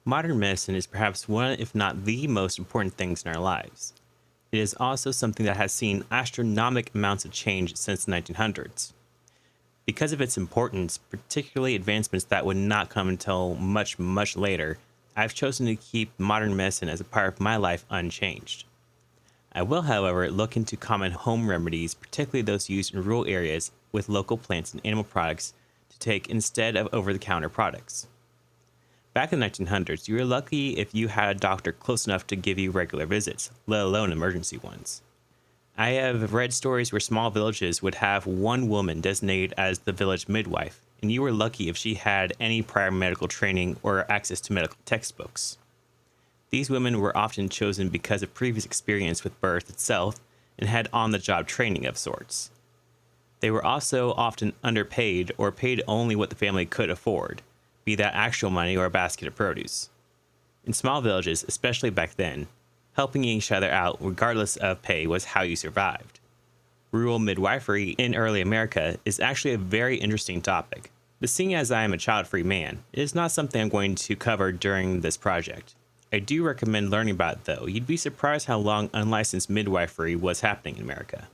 Modern medicine is perhaps one, if not the most important things in our lives. It is also something that has seen astronomical amounts of change since the 1900s. Because of its importance, particularly advancements that would not come until much, much later, I've chosen to keep modern medicine as a part of my life unchanged. I will, however, look into common home remedies, particularly those used in rural areas with local plants and animal products to take instead of over the counter products. Back in the 1900s, you were lucky if you had a doctor close enough to give you regular visits, let alone emergency ones. I have read stories where small villages would have one woman designated as the village midwife, and you were lucky if she had any prior medical training or access to medical textbooks. These women were often chosen because of previous experience with birth itself and had on the job training of sorts. They were also often underpaid or paid only what the family could afford, be that actual money or a basket of produce. In small villages, especially back then, helping each other out regardless of pay was how you survived. Rural midwifery in early America is actually a very interesting topic, but seeing as I am a child-free man, it is not something I'm going to cover during this project. I do recommend learning about it though. You'd be surprised how long unlicensed midwifery was happening in America.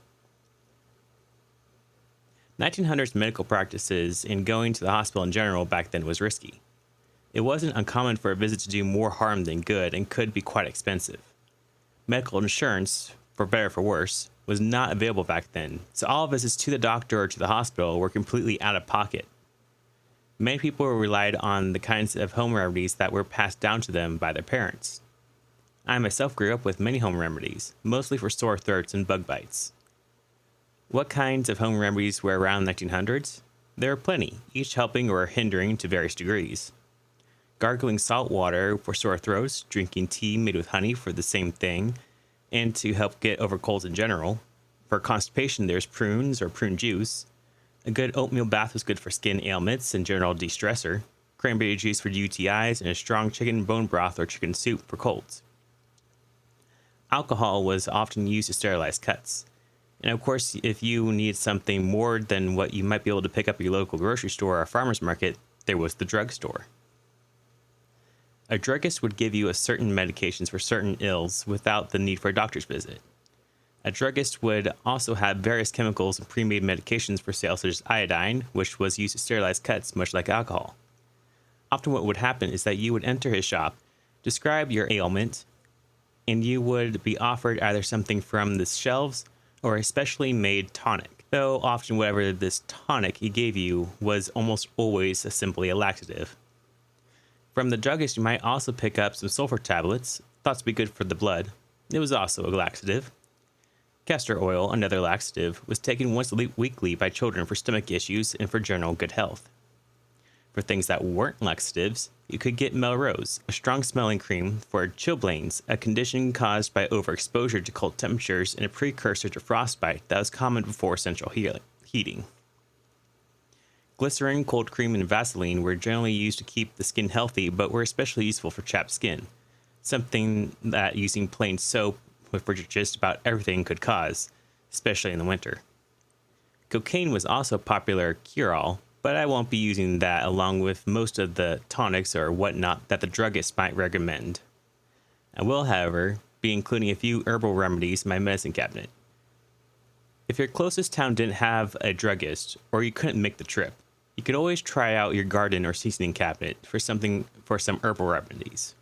1900s medical practices and going to the hospital in general back then was risky. It wasn't uncommon for a visit to do more harm than good and could be quite expensive. Medical insurance, for better or for worse, was not available back then, so all visits to the doctor or to the hospital were completely out of pocket. Many people relied on the kinds of home remedies that were passed down to them by their parents. I myself grew up with many home remedies, mostly for sore throats and bug bites. What kinds of home remedies were around the 1900s? There were plenty, each helping or hindering to various degrees. Gargling salt water for sore throats, drinking tea made with honey for the same thing, and to help get over colds in general. For constipation, there's prunes or prune juice. A good oatmeal bath was good for skin ailments and general de-stressor. Cranberry juice for UTIs, and a strong chicken bone broth or chicken soup for colds. Alcohol was often used to sterilize cuts. And of course, if you needed something more than what you might be able to pick up at your local grocery store or farmer's market, there was the drugstore. A druggist would give you a certain medications for certain ills without the need for a doctor's visit. A druggist would also have various chemicals and pre-made medications for sale, such as iodine, which was used to sterilize cuts, much like alcohol. Often what would happen is that you would enter his shop, describe your ailment, and you would be offered either something from the shelves or a specially made tonic, though often whatever this tonic he gave you was almost always simply a laxative. From the druggist, you might also pick up some sulfur tablets, thought to be good for the blood. It was also a laxative. Castor oil, another laxative, was taken once weekly by children for stomach issues and for general good health. For things that weren't laxatives, you could get Melrose, a strong-smelling cream for chilblains, a condition caused by overexposure to cold temperatures and a precursor to frostbite that was common before central heating. Glycerin, cold cream, and Vaseline were generally used to keep the skin healthy, but were especially useful for chapped skin, something that using plain soap for just about everything could cause, especially in the winter. Cocaine was also a popular cure-all, but I won't be using that along with most of the tonics or whatnot that the druggist might recommend. I will, however, be including a few herbal remedies in my medicine cabinet. If your closest town didn't have a druggist, or you couldn't make the trip, you could always try out your garden or seasoning cabinet for some herbal remedies.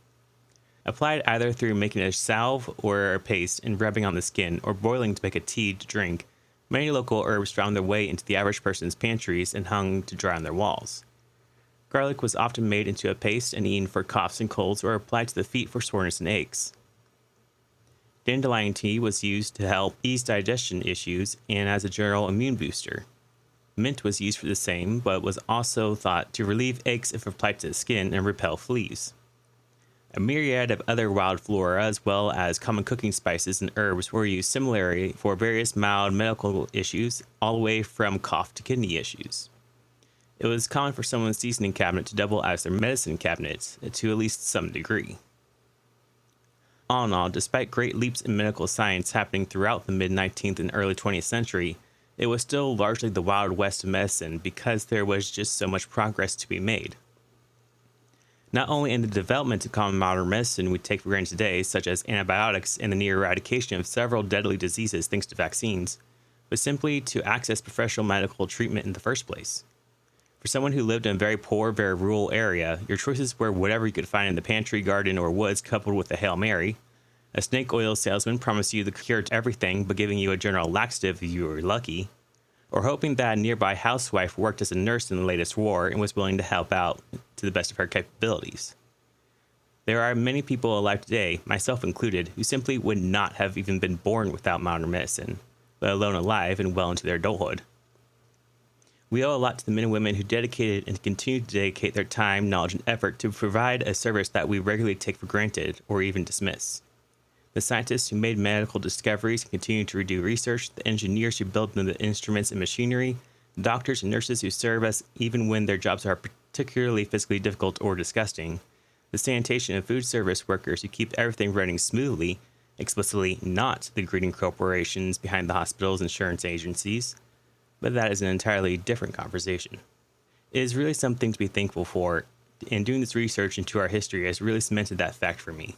Applied either through making a salve or a paste and rubbing on the skin, or boiling to make a tea to drink, many local herbs found their way into the average person's pantries and hung to dry on their walls. Garlic was often made into a paste and eaten for coughs and colds, or applied to the feet for soreness and aches. Dandelion tea was used to help ease digestion issues and as a general immune booster. Mint was used for the same, but was also thought to relieve aches if applied to the skin and repel fleas. A myriad of other wild flora, as well as common cooking spices and herbs, were used similarly for various mild medical issues, all the way from cough to kidney issues. It was common for someone's seasoning cabinet to double as their medicine cabinet, to at least some degree. All in all, despite great leaps in medical science happening throughout the mid-19th and early 20th century, it was still largely the Wild West of medicine because there was just so much progress to be made. not only in the development of common modern medicine we take for granted today, such as antibiotics and the near eradication of several deadly diseases thanks to vaccines, but simply to access professional medical treatment in the first place. For someone who lived in a very poor, very rural area, your choices were whatever you could find in the pantry, garden, or woods, coupled with a Hail Mary. A snake oil salesman promised you the cure to everything, but giving you a general laxative if you were lucky, or hoping that a nearby housewife worked as a nurse in the latest war and was willing to help out to the best of her capabilities. There are many people alive today, myself included, who simply would not have even been born without modern medicine, let alone alive and well into their adulthood. We owe a lot to the men and women who dedicated and continue to dedicate their time, knowledge, and effort to provide a service that we regularly take for granted or even dismiss. The scientists who made medical discoveries and continue to redo research, the engineers who build the instruments and machinery, the doctors and nurses who serve us even when their jobs are particularly physically difficult or disgusting, the sanitation and food service workers who keep everything running smoothly, explicitly not the greedy corporations behind the hospitals and insurance agencies, but that is an entirely different conversation. It is really something to be thankful for, and doing this research into our history has really cemented that fact for me.